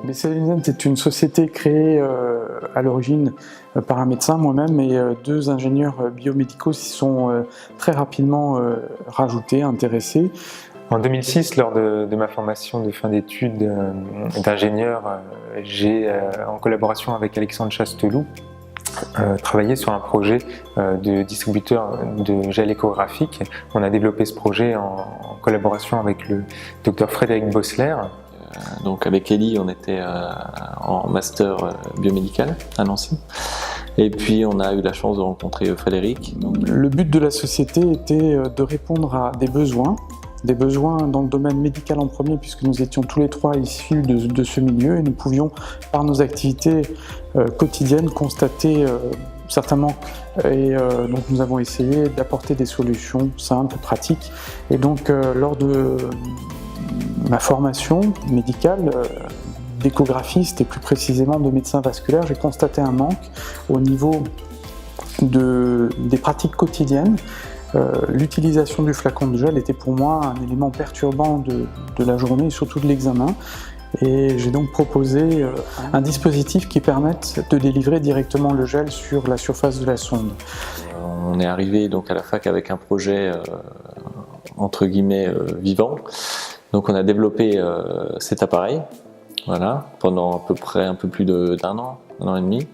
Bessel est une société créée à l'origine par un médecin, moi-même, et deux ingénieurs biomédicaux s'y sont très rapidement rajoutés, intéressés. En 2006, lors de ma formation de fin d'études d'ingénieur, j'ai, en collaboration avec Alexandre Chasteloup, travaillé sur un projet de distributeur de gel échographique. On a développé ce projet en collaboration avec le docteur Frédéric Bossler. Donc avec Ellie, on était en master biomédical à Nancy. Et puis on a eu la chance de rencontrer Frédéric. Le but de la société était de répondre à des besoins dans le domaine médical en premier, puisque nous étions tous les trois issus de ce milieu et nous pouvions, par nos activités quotidiennes, constater certains manques. Et donc nous avons essayé d'apporter des solutions simples, pratiques. Et donc lors de ma formation médicale d'échographiste et plus précisément de médecin vasculaire, j'ai constaté un manque au niveau des pratiques quotidiennes. L'utilisation du flacon de gel était pour moi un élément perturbant de la journée et surtout de l'examen. Et j'ai donc proposé un dispositif qui permette de délivrer directement le gel sur la surface de la sonde. On est arrivé donc à la fac avec un projet entre guillemets vivant. Donc on a développé cet appareil, voilà, pendant à peu près un peu plus d'un an et demi.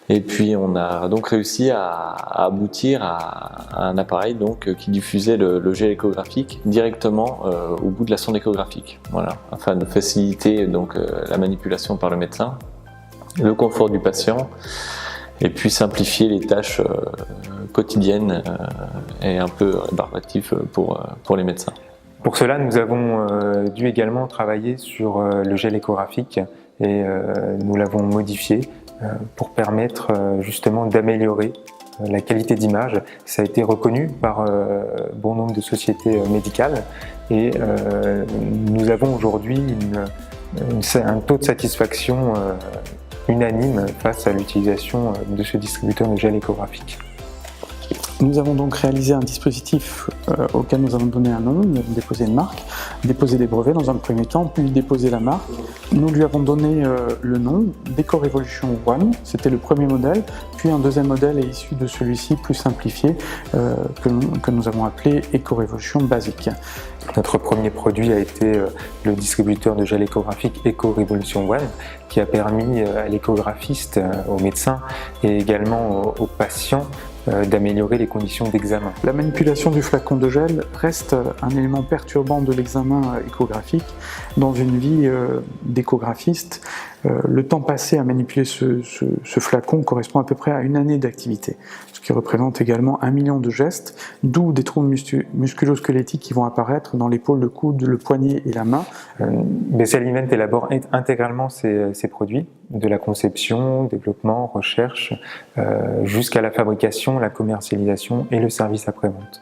Et puis on a donc réussi à aboutir à un appareil donc qui diffusait le gel échographique directement au bout de la sonde échographique, voilà, afin de faciliter donc la manipulation par le médecin, le confort du patient, et puis simplifier les tâches quotidiennes et un peu rébarbatives pour les médecins. Pour cela, nous avons dû également travailler sur le gel échographique et nous l'avons modifié pour permettre justement d'améliorer la qualité d'image. Ça a été reconnu par bon nombre de sociétés médicales et nous avons aujourd'hui un taux de satisfaction unanime face à l'utilisation de ce distributeur de gel échographique. Nous avons donc réalisé un dispositif auquel nous avons donné un nom, nous avons déposé une marque, déposé des brevets dans un premier temps, puis déposé la marque. Nous lui avons donné le nom d'EcoRevolution One, c'était le premier modèle, puis un deuxième modèle est issu de celui-ci, plus simplifié, que nous avons appelé EcoRevolution Basic. Notre premier produit a été le distributeur de gel échographique EcoRevolution One, qui a permis à l'échographiste, aux médecins et également aux patients d'améliorer les conditions d'examen. La manipulation du flacon de gel reste un élément perturbant de l'examen échographique. Dans une vie d'échographiste, le temps passé à manipuler ce flacon correspond à peu près à une année d'activité, ce qui représente également 1 million de gestes, d'où des troubles musculo-squelettiques qui vont apparaître dans l'épaule, le coude, le poignet et la main. Bessel élabore intégralement ses produits, de la conception, développement, recherche, jusqu'à la fabrication, la commercialisation et le service après-vente.